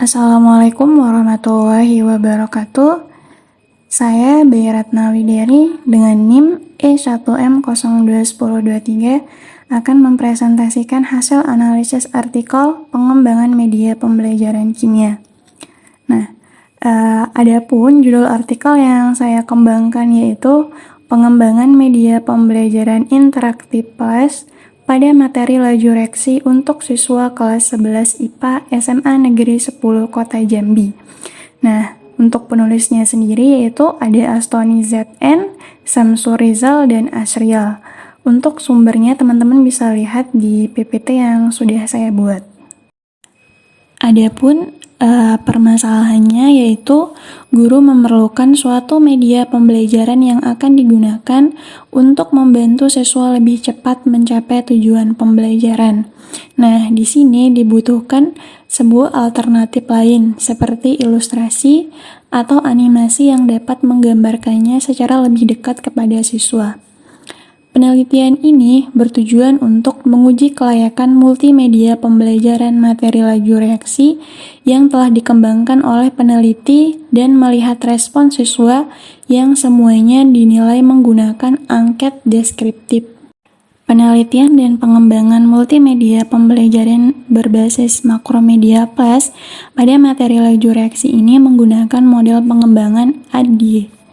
Assalamualaikum warahmatullahi wabarakatuh. Saya Bayi Ratna Widiari dengan NIM E1M021023 akan mempresentasikan hasil analisis artikel pengembangan media pembelajaran kimia. Adapun judul artikel yang saya kembangkan yaitu pengembangan media pembelajaran interaktif plus pada materi laju reaksi untuk siswa kelas 11 IPA SMA Negeri 10 Kota Jambi. Untuk penulisnya sendiri yaitu ada Astoni ZN, Samsur Rizal, dan Asrial. Untuk sumbernya teman-teman bisa lihat di PPT yang sudah saya buat. Adapun permasalahannya yaitu guru memerlukan suatu media pembelajaran yang akan digunakan untuk membantu siswa lebih cepat mencapai tujuan pembelajaran. Di sini dibutuhkan sebuah alternatif lain seperti ilustrasi atau animasi yang dapat menggambarkannya secara lebih dekat kepada siswa. Penelitian ini bertujuan untuk menguji kelayakan multimedia pembelajaran materi laju reaksi yang telah dikembangkan oleh peneliti dan melihat respon siswa yang semuanya dinilai menggunakan angket deskriptif. Penelitian dan pengembangan multimedia pembelajaran berbasis Makromedia Plus pada materi laju reaksi ini menggunakan model pengembangan ADDIE.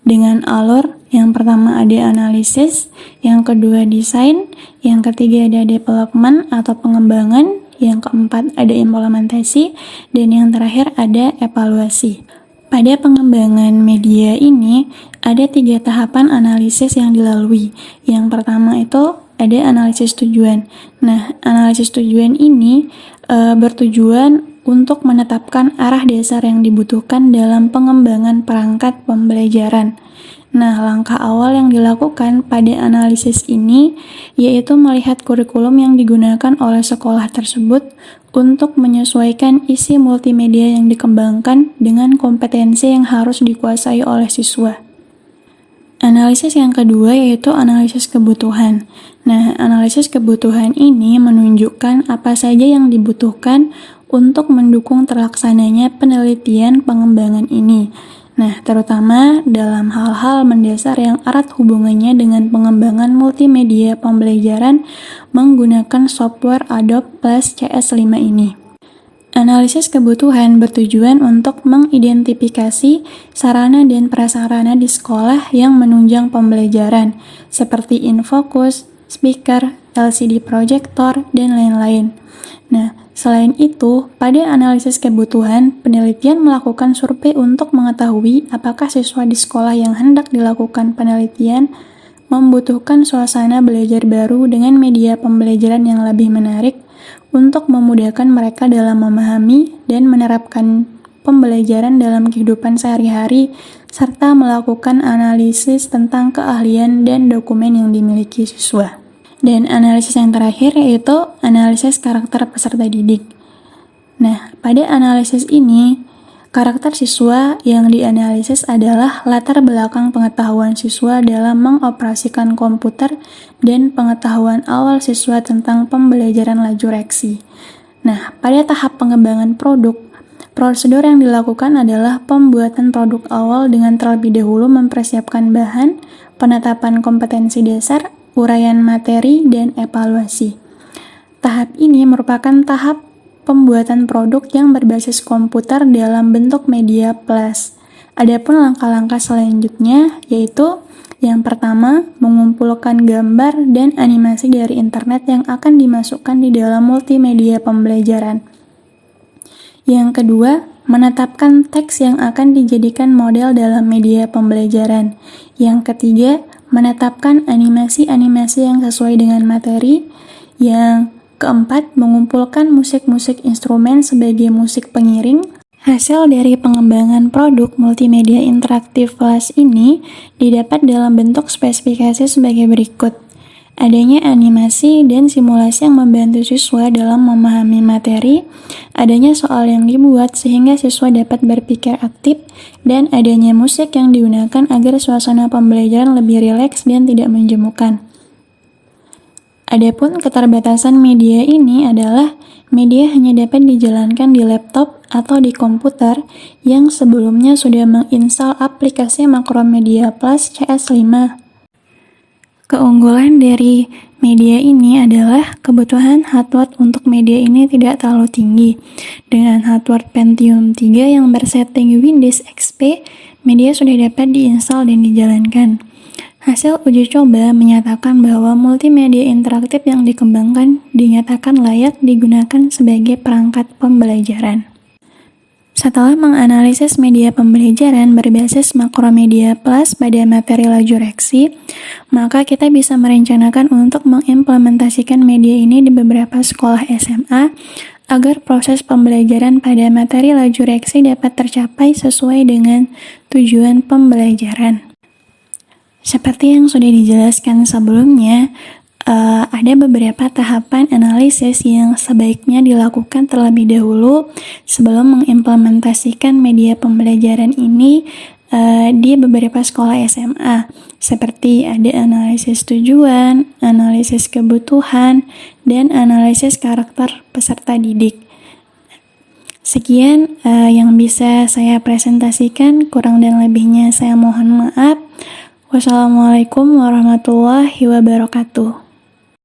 Dengan alur, yang pertama ada analisis, yang kedua desain, yang ketiga ada development atau pengembangan, yang keempat ada implementasi, dan yang terakhir ada evaluasi. Pada pengembangan media ini, ada 3 tahapan analisis yang dilalui. Yang pertama itu ada analisis tujuan. Analisis tujuan ini bertujuan untuk menetapkan arah dasar yang dibutuhkan dalam pengembangan perangkat pembelajaran. Langkah awal yang dilakukan pada analisis ini yaitu melihat kurikulum yang digunakan oleh sekolah tersebut untuk menyesuaikan isi multimedia yang dikembangkan dengan kompetensi yang harus dikuasai oleh siswa. Analisis yang kedua yaitu analisis kebutuhan. Analisis kebutuhan ini menunjukkan apa saja yang dibutuhkan untuk mendukung terlaksananya penelitian pengembangan ini. Terutama dalam hal-hal mendasar yang erat hubungannya dengan pengembangan multimedia pembelajaran menggunakan software Adobe Flash CS5 ini. Analisis kebutuhan bertujuan untuk mengidentifikasi sarana dan prasarana di sekolah yang menunjang pembelajaran, seperti infocus, speaker, LCD projector, dan lain-lain. Selain itu, pada analisis kebutuhan, penelitian melakukan survei untuk mengetahui apakah siswa di sekolah yang hendak dilakukan penelitian membutuhkan suasana belajar baru dengan media pembelajaran yang lebih menarik untuk memudahkan mereka dalam memahami dan menerapkan pembelajaran dalam kehidupan sehari-hari, serta melakukan analisis tentang keahlian dan dokumen yang dimiliki siswa. Dan analisis yang terakhir yaitu analisis karakter peserta didik. Pada analisis ini, karakter siswa yang dianalisis adalah latar belakang pengetahuan siswa dalam mengoperasikan komputer dan pengetahuan awal siswa tentang pembelajaran laju reaksi. Pada tahap pengembangan produk, prosedur yang dilakukan adalah pembuatan produk awal dengan terlebih dahulu mempersiapkan bahan, penetapan kompetensi dasar, uraian materi, dan evaluasi. Tahap ini merupakan tahap pembuatan produk yang berbasis komputer dalam bentuk media plus. Adapun langkah-langkah selanjutnya yaitu yang pertama, mengumpulkan gambar dan animasi dari internet yang akan dimasukkan di dalam multimedia pembelajaran. Yang kedua, menetapkan teks yang akan dijadikan model dalam media pembelajaran. Yang ketiga, menetapkan animasi-animasi yang sesuai dengan materi. Yang keempat, mengumpulkan musik-musik instrumen sebagai musik pengiring. Hasil dari pengembangan produk multimedia interaktif plus ini didapat dalam bentuk spesifikasi sebagai berikut. Adanya animasi dan simulasi yang membantu siswa dalam memahami materi, adanya soal yang dibuat sehingga siswa dapat berpikir aktif, dan adanya musik yang digunakan agar suasana pembelajaran lebih rileks dan tidak menjemukan. Adapun keterbatasan media ini adalah media hanya dapat dijalankan di laptop atau di komputer yang sebelumnya sudah menginstal aplikasi Makromedia Plus CS5. Keunggulan dari media ini adalah kebutuhan hardware untuk media ini tidak terlalu tinggi. Dengan hardware Pentium 3 yang bersetting Windows XP, media sudah dapat diinstal dan dijalankan. Hasil uji coba menyatakan bahwa multimedia interaktif yang dikembangkan dinyatakan layak digunakan sebagai perangkat pembelajaran. Setelah menganalisis media pembelajaran berbasis Makromedia Plus pada materi laju reaksi, maka kita bisa merencanakan untuk mengimplementasikan media ini di beberapa sekolah SMA agar proses pembelajaran pada materi laju reaksi dapat tercapai sesuai dengan tujuan pembelajaran. Seperti yang sudah dijelaskan sebelumnya, ada beberapa tahapan analisis yang sebaiknya dilakukan terlebih dahulu sebelum mengimplementasikan media pembelajaran ini di beberapa sekolah SMA, seperti ada analisis tujuan, analisis kebutuhan, dan analisis karakter peserta didik. Sekian yang bisa saya presentasikan, kurang dan lebihnya saya mohon maaf. Wassalamualaikum warahmatullahi wabarakatuh.